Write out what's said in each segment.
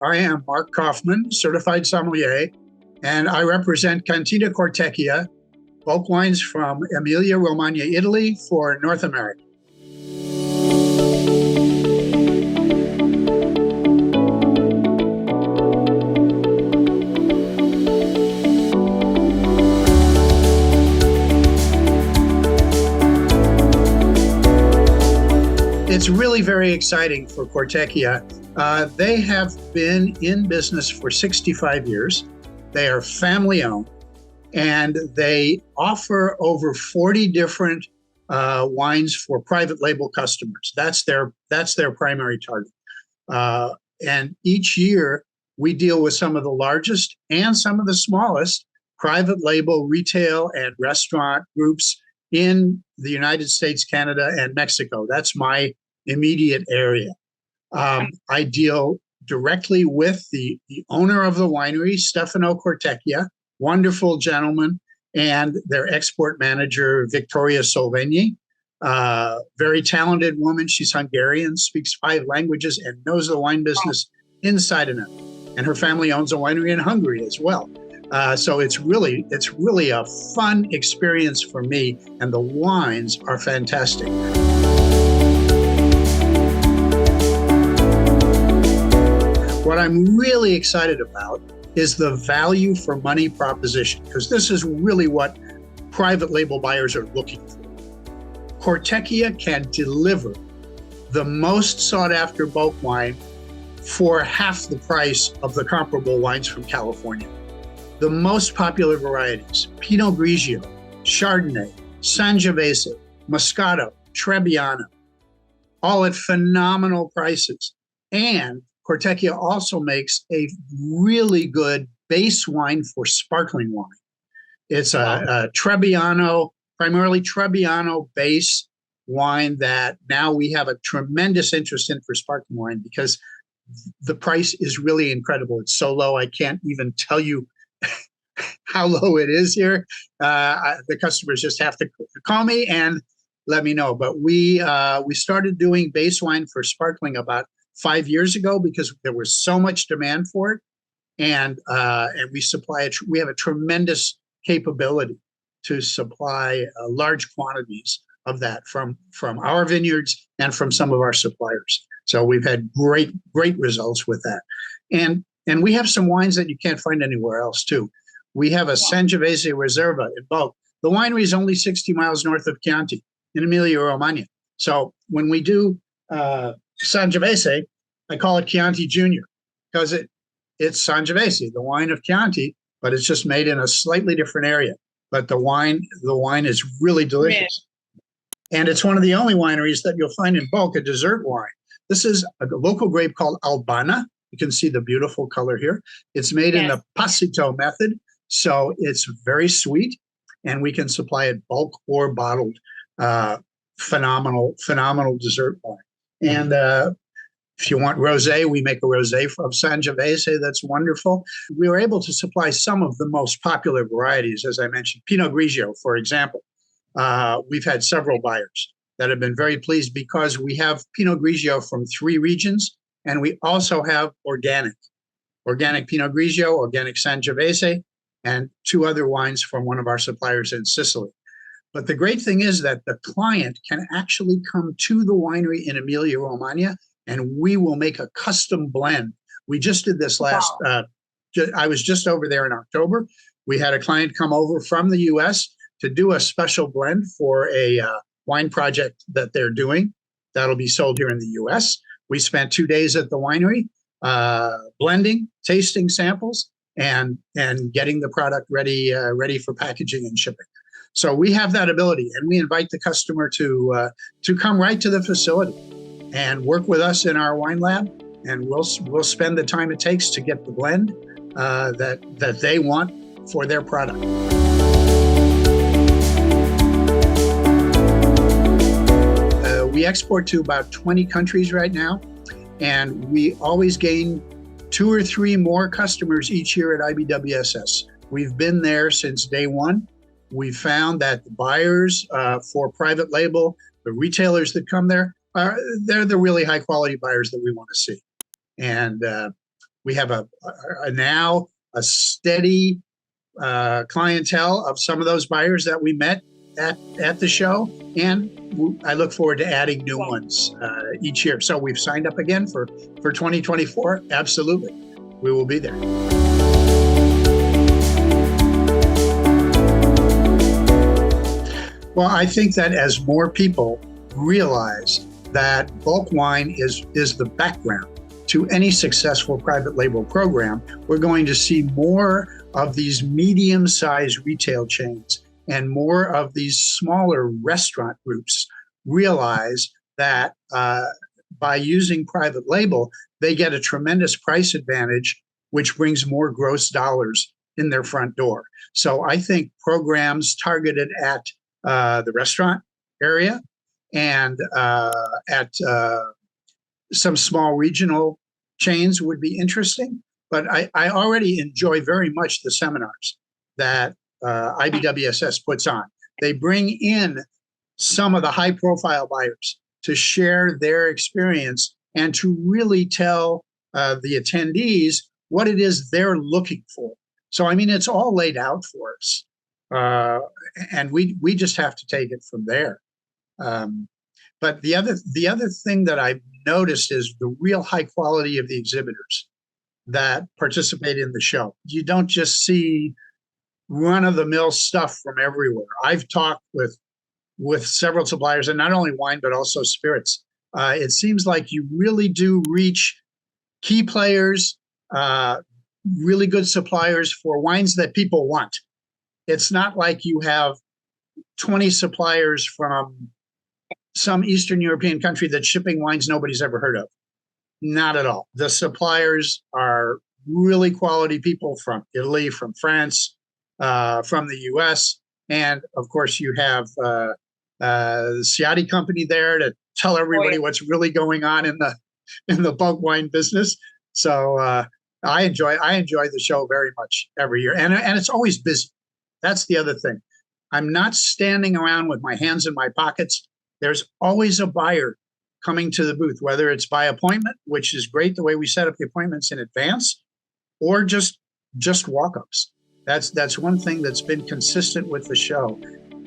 I am Mark Kaufman, certified sommelier, and I represent Cantina Cortecchia, bulk wines from Emilia Romagna, Italy for North America. It's really very exciting for Cortecchia. They have been in business for 65 years. They are family owned, and they offer over 40 different wines for private label customers. That's their primary target. And each year we deal with some of the largest and some of the smallest private label retail and restaurant groups in the United States, Canada, and Mexico. That's my immediate area. I deal directly with the owner of the winery, Stefano Cortecchia, wonderful gentleman, and their export manager, Victoria Solveni, very talented woman. She's Hungarian, speaks 5 languages, and knows the wine business inside and out. And her family owns a winery in Hungary as well. So it's really a fun experience for me, and the wines are fantastic. What I'm really excited about is the value for money proposition, because this is really what private label buyers are looking for. Cortecchia can deliver the most sought after bulk wine for half the price of the comparable wines from California. The most popular varieties: Pinot Grigio, Chardonnay, Sangiovese, Moscato, Trebbiano, all at phenomenal prices. And Cortecchia also makes a really good base wine for sparkling wine. It's a Trebbiano, primarily Trebbiano base wine that now we have a tremendous interest in for sparkling wine because the price is really incredible. It's so low, I can't even tell you how low it is here. The customers just have to call me and let me know. But we started doing base wine for sparkling about 5 years ago because there was so much demand for it, and we supply it. We have a tremendous capability to supply large quantities of that from our vineyards and from some of our suppliers. So we've had great results with that, and we have some wines that you can't find anywhere else too. We have a Sangiovese Reserva in bulk. The winery is only 60 miles north of Chianti in Emilia Romagna. So when we do Sangiovese, I call it Chianti Junior because it's Sangiovese, the wine of Chianti, but it's just made in a slightly different area. But the wine is really delicious. And it's one of the only wineries that you'll find in bulk a dessert wine. This is a local grape called Albana. You can see the beautiful color here. It's made in the Passito method, so it's very sweet, and we can supply it bulk or bottled. Phenomenal dessert wine. And if you want rosé, we make a rosé from Sangiovese that's wonderful. We were able to supply some of the most popular varieties, as I mentioned. Pinot Grigio, for example. We've had several buyers that have been very pleased because we have Pinot Grigio from 3 regions, and we also have organic Pinot Grigio, organic Sangiovese, and 2 other wines from one of our suppliers in Sicily. But the great thing is that the client can actually come to the winery in Emilia Romagna, and we will make a custom blend. We just did this last, I was just over there in October. We had a client come over from the US to do a special blend for a wine project that they're doing. That'll be sold here in the US. We spent 2 days at the winery, blending, tasting samples, and getting the product ready for packaging and shipping. So we have that ability, and we invite the customer to come right to the facility and work with us in our wine lab, and we'll spend the time it takes to get the blend that they want for their product. We export to about 20 countries right now, and we always gain 2 or 3 more customers each year at IBWSS. We've been there since day one. We found that the buyers for private label, the retailers that come there, they're the really high quality buyers that we want to see. And We have now a steady clientele of some of those buyers that we met at the show, and I look forward to adding new ones each year. So we've signed up again for 2024. Absolutely, we will be there. Well, I think that as more people realize that bulk wine is the background to any successful private label program, we're going to see more of these medium-sized retail chains and more of these smaller restaurant groups realize that by using private label, they get a tremendous price advantage, which brings more gross dollars in their front door. So I think programs targeted at the restaurant area and at some small regional chains would be interesting. But I already enjoy very much the seminars that IBWSS puts on. They bring in some of the high profile buyers to share their experience and to really tell the attendees what it is they're looking for. So, I mean, it's all laid out for us. And we just have to take it from there. But the other thing that I've noticed is the real high quality of the exhibitors that participate in the show. You don't just see run-of-the-mill stuff from everywhere. I've talked with several suppliers, and not only wine, but also spirits. It seems like you really do reach key players, really good suppliers for wines that people want. It's not like you have 20 suppliers from some Eastern European country that's shipping wines nobody's ever heard of. Not at all. The suppliers are really quality people from Italy, from France, from the US. And of course, you have the Ciati company there to tell everybody what's really going on in the bulk wine business. So I enjoy the show very much every year. And it's always busy. That's the other thing. I'm not standing around with my hands in my pockets. There's always a buyer coming to the booth, whether it's by appointment, which is great the way we set up the appointments in advance, or just walk-ups. That's one thing that's been consistent with the show.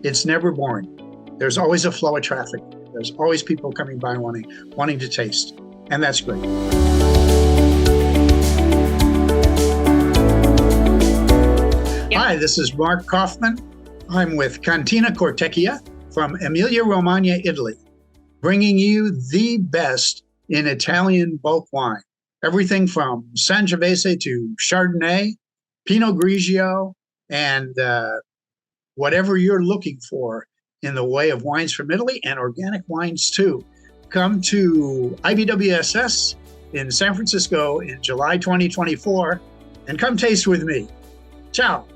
It's never boring. There's always a flow of traffic. There's always people coming by wanting to taste, and that's great. Hi, this is Mark Kaufman. I'm with Cantina Cortecchia from Emilia Romagna, Italy, bringing you the best in Italian bulk wine. Everything from Sangiovese to Chardonnay, Pinot Grigio, and whatever you're looking for in the way of wines from Italy, and organic wines too. Come to IBWSS in San Francisco in July 2024 and come taste with me. Ciao.